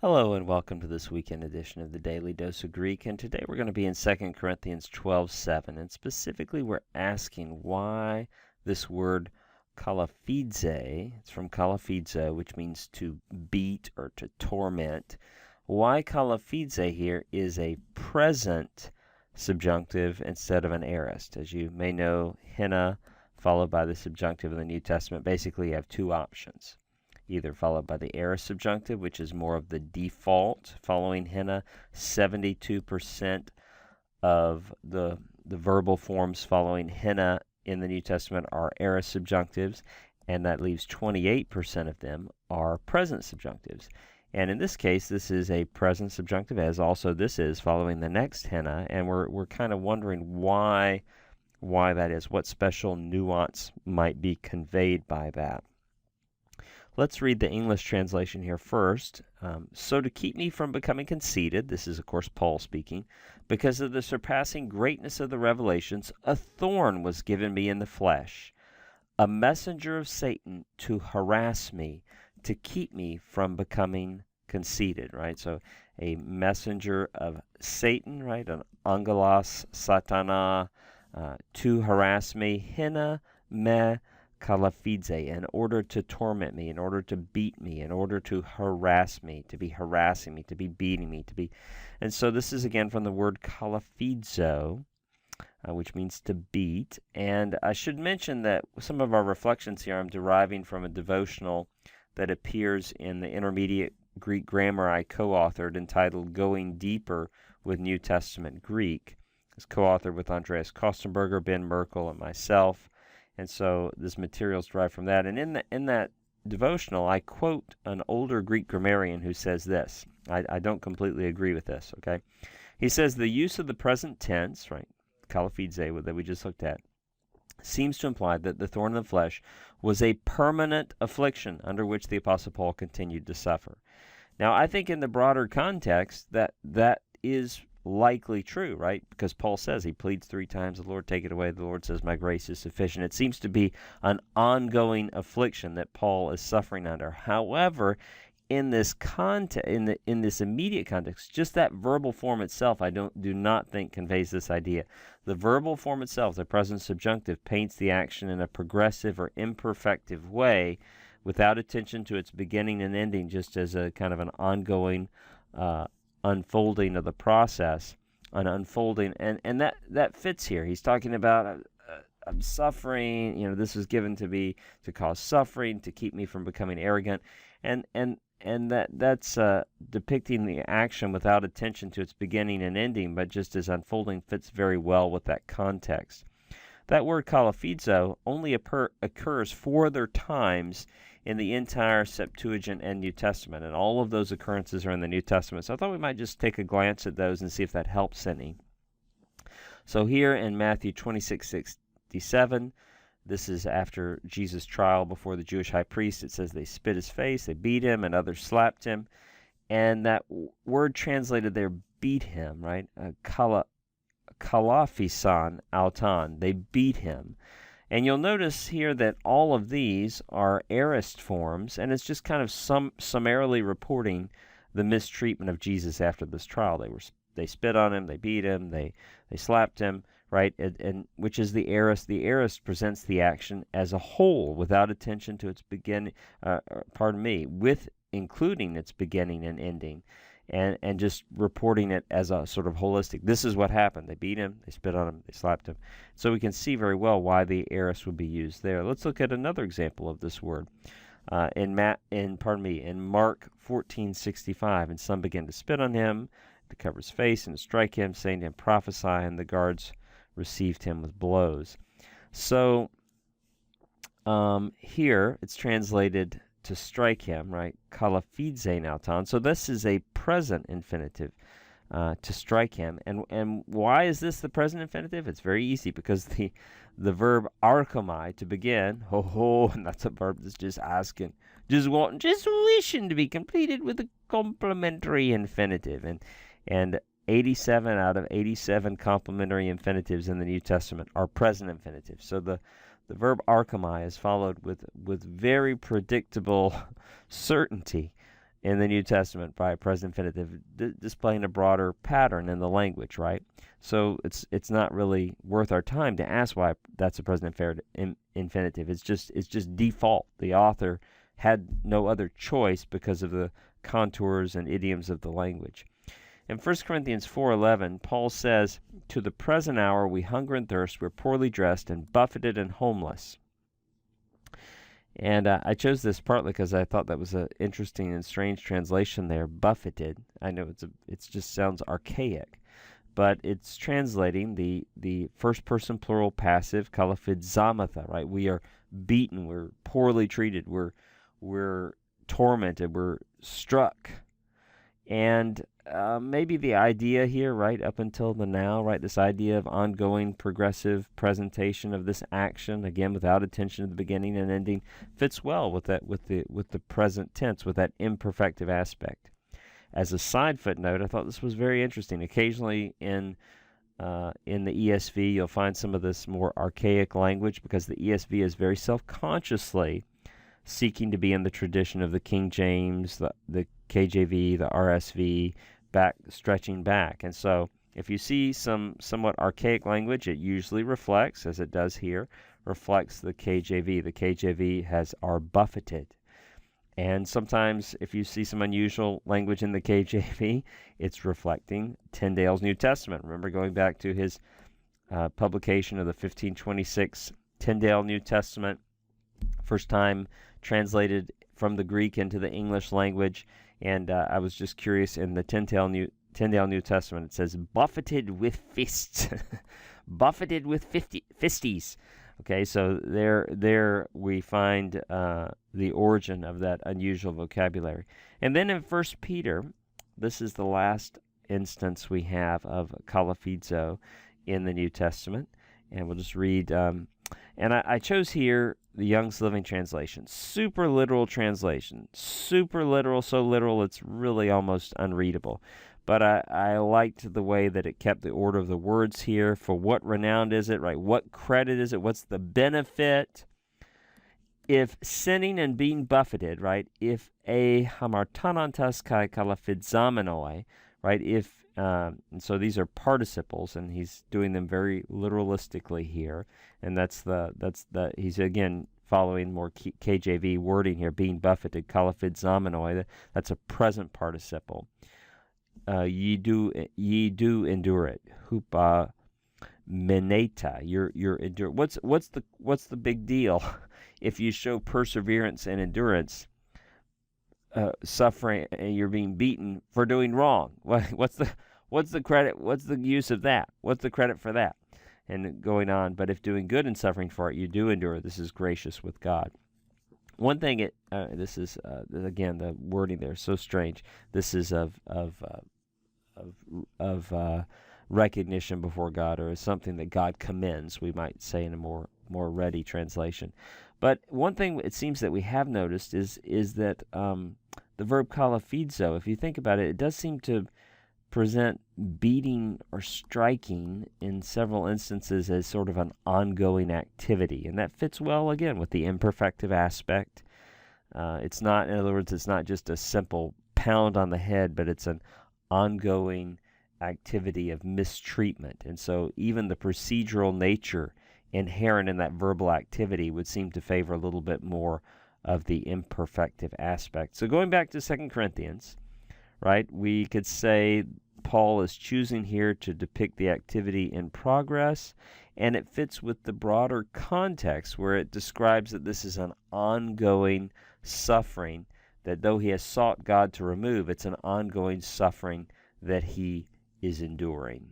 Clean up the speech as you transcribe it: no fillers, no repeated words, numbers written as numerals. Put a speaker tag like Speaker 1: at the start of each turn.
Speaker 1: Hello and welcome to this weekend edition of the Daily Dose of Greek, and today we're going to be in 2 Corinthians 12:7, and specifically we're asking why this word kalaphize, it's from kalaphizo, which means to beat or to torment, why kalaphize here is a present subjunctive instead of an aorist. As you may know, hina followed by the subjunctive in the New Testament, basically you have two options. Either followed by the aorist subjunctive, which is more of the default following hina. 72% of the verbal forms following hina in the New Testament are aorist subjunctives, and that leaves 28% of them are present subjunctives. And in this case, this is a present subjunctive, as also this is following the next hina, and we're kind of wondering why that is, what special nuance might be conveyed by that. Let's read the English translation here first. So to keep me from becoming conceited, this is of course Paul speaking, because of the surpassing greatness of the revelations, a thorn was given me in the flesh, a messenger of Satan to harass me, to keep me from becoming conceited, right? So a messenger of Satan, right? An angelos satana, to harass me, hina me kalaphize, in order to torment me, in order to beat me, in order to harass me, to be harassing me, to be beating me, to be. And so this is again from the word kalaphizo, which means to beat. And I should mention that some of our reflections here I'm deriving from a devotional that appears in the intermediate Greek grammar I co-authored, entitled Going Deeper with New Testament Greek. It's co-authored with Andreas Kostenberger, Ben Merkel, and myself. And so this material is derived from that. And in that devotional, I quote an older Greek grammarian who says this. I don't completely agree with this, okay? He says the use of the present tense, right, kalaphize, that we just looked at, seems to imply that the thorn in the flesh was a permanent affliction under which the Apostle Paul continued to suffer. Now, I think in the broader context that is likely true, right? Because Paul says, he pleads 3 times, the Lord take it away. The Lord says, my grace is sufficient. It seems to be an ongoing affliction that Paul is suffering under. However, in this in this immediate context, just that verbal form itself, I do not think conveys this idea. The verbal form itself, the present subjunctive, paints the action in a progressive or imperfective way, without attention to its beginning and ending, just as a kind of an ongoing unfolding of the process, an unfolding, and that fits here. He's talking about I'm suffering. This was given to cause suffering, to keep me from becoming arrogant, and that's depicting the action without attention to its beginning and ending, but just as unfolding, fits very well with that context. That word kalaphizo only occurs 4 other times in the entire Septuagint and New Testament, and all of those occurrences are in the New Testament. So I thought we might just take a glance at those and see if that helps any. So here in Matthew 26:67, this is after Jesus' trial before the Jewish high priest. It says they spit his face, they beat him, and others slapped him. And that word translated there, beat him, right? Kalaphisan autan, they beat him. And you'll notice here that all of these are aorist forms, and it's just kind of summarily reporting the mistreatment of Jesus after this trial. They spit on him, they beat him, they slapped him, right? And which is the aorist. The aorist presents the action as a whole, without attention to its beginning. With including its beginning and ending. And just reporting it as a sort of holistic. This is what happened. They beat him, they spit on him, they slapped him. So we can see very well why the aorist would be used there. Let's look at another example of this word. In Mark 14:65, and some began to spit on him, to cover his face, and to strike him, saying to him, prophesy, and the guards received him with blows. So here it's translated to strike him, right? Kalaphize nauton. So this is a present infinitive, to strike him. And why is this the present infinitive? It's very easy, because the verb archomai, to begin, and that's a verb that's just asking, just wishing to be completed with a complementary infinitive. And 87 out of 87 complementary infinitives in the New Testament are present infinitives. So the verb archomai is followed with very predictable certainty in the New Testament by present infinitive, displaying a broader pattern in the language, right? So it's not really worth our time to ask why that's a present infinitive. It's just default. The author had no other choice because of the contours and idioms of the language. In 1 Corinthians 4:11, Paul says, "To the present hour we hunger and thirst, we're poorly dressed and buffeted and homeless." And I chose this partly because I thought that was an interesting and strange translation there, buffeted. I know it just sounds archaic, but it's translating the first person plural passive, kalafidzamatha, right? We are beaten, we're poorly treated, we're tormented, we're struck. And maybe the idea here, right, up until the now, right, this idea of ongoing progressive presentation of this action, again, without attention to the beginning and ending, fits well with that, with the present tense, with that imperfective aspect. As a side footnote, I thought this was very interesting. Occasionally in the ESV, you'll find some of this more archaic language because the ESV is very self-consciously seeking to be in the tradition of the King James, the KJV, the RSV, stretching back. And so if you see some somewhat archaic language, it usually reflects, as it does here, reflects the KJV. The KJV are buffeted. And sometimes if you see some unusual language in the KJV, it's reflecting Tyndale's New Testament. Remember going back to his publication of the 1526 Tyndale New Testament, first time translated from the Greek into the English language. And I was just curious, in the Tyndale New Testament, it says, buffeted with fists, buffeted with fisties. Okay, so there we find the origin of that unusual vocabulary. And then in 1 Peter, this is the last instance we have of kalafidzo in the New Testament. And we'll just read, and I chose here the Young's Living Translation. Super literal translation. Super literal, so literal it's really almost unreadable. But I liked the way that it kept the order of the words here. For what renown is it, right? What credit is it? What's the benefit? If sinning and being buffeted, right? If a hamartanantas kai kalafidzamenoi, right? If and so these are participles, and he's doing them very literalistically here, and that's he's again following more KJV wording here, being buffeted, kalafidzamenoi. That's a present participle. Ye do endure it. Hupa meneta. You're endure. What's the big deal if you show perseverance and endurance? Suffering, and you're being beaten for doing wrong. What's the credit? What's the use of that? What's the credit for that? And going on. But if doing good and suffering for it, you do endure. This is gracious with God. One thing this is again, the wording there is so strange. This is of recognition before God, or is something that God commends, we might say in a more ready translation. But one thing it seems that we have noticed is that the verb kalafidzo, if you think about it, it does seem to present beating or striking in several instances as sort of an ongoing activity, and that fits well again with the imperfective aspect. It's not, in other words, it's not just a simple pound on the head, but it's an ongoing activity of mistreatment. And so even the procedural nature inherent in that verbal activity would seem to favor a little bit more of the imperfective aspect. So going back to 2 Corinthians, right, we could say Paul is choosing here to depict the activity in progress, and it fits with the broader context where it describes that this is an ongoing suffering, that though he has sought God to remove, it's an ongoing suffering that he is enduring.